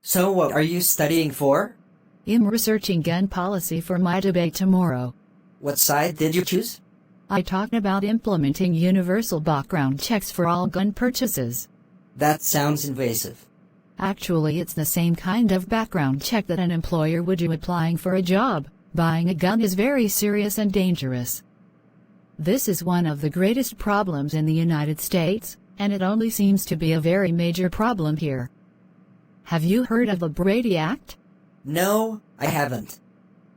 So what are you studying for? I'm researching gun policy for my debate tomorrow. What side did you choose? I talked about implementing universal background checks for all gun purchases. That sounds invasive. Actually, it's the same kind of background check that an employer would do applying for a job. Buying a gun is very serious and dangerous. This is one of the greatest problems in the United States, and it only seems to be a very major problem here. Have you heard of the Brady Act? No, I haven't.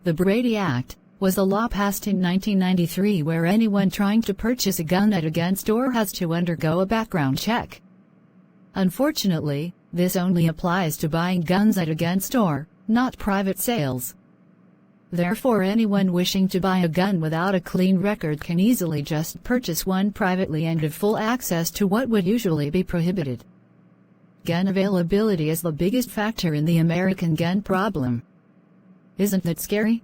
The Brady Act was a law passed in 1993 where anyone trying to purchase a gun at a gun store has to undergo a background check. Unfortunately, this only applies to buying guns at a gun store, not private sales. Therefore, anyone wishing to buy a gun without a clean record can easily just purchase one privately and have full access to what would usually be prohibited. Gun availability is the biggest factor in the American gun problem. Isn't that scary?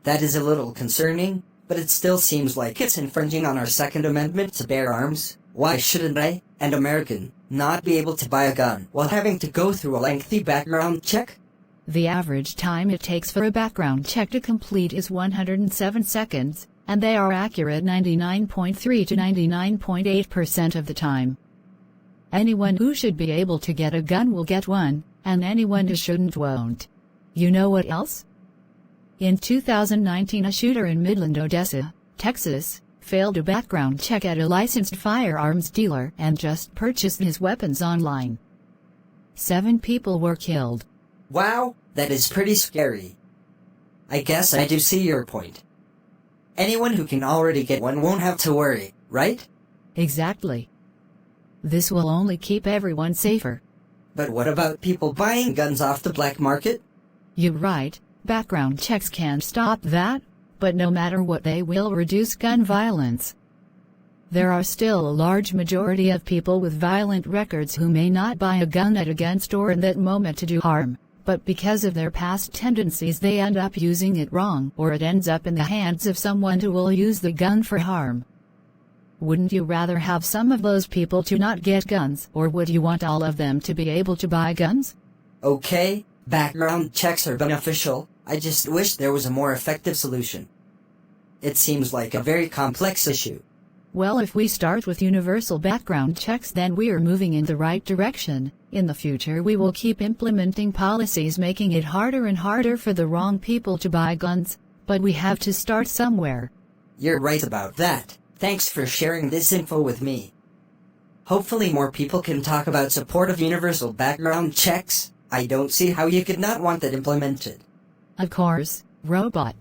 That is a little concerning, but it still seems like it's infringing on our Second Amendment to bear arms. Why shouldn't I, an American, not be able to buy a gun while having to go through a lengthy background check? The average time it takes for a background check to complete is 107 seconds, and they are accurate 99.3 to 99.8% of the time. Anyone who should be able to get a gun will get one, and anyone who shouldn't won't. You know what else? In 2019, a shooter in Midland, Odessa, Texas, failed a background check at a licensed firearms dealer and just purchased his weapons online. 7 people were killed. Wow, that is pretty scary. I guess I do see your point. Anyone who can already get one won't have to worry, right? Exactly. This will only keep everyone safer. But what about people buying guns off the black market? You're right, background checks can't stop that, but no matter what, they will reduce gun violence. There are still a large majority of people with violent records who may not buy a gun at a gun store in that moment to do harm, but because of their past tendencies they end up using it wrong, or it ends up in the hands of someone who will use the gun for harm. Wouldn't you rather have some of those people to not get guns, or would you want all of them to be able to buy guns? Okay, background checks are beneficial, I just wish there was a more effective solution. It seems like a very complex issue. Well, if we start with universal background checks, then we are moving in the right direction. In the future, we will keep implementing policies making it harder and harder for the wrong people to buy guns, but we have to start somewhere. You're right about that. Thanks for sharing this info with me. Hopefully more people can talk about support of universal background checks. I don't see how you could not want that implemented. Of course, robot.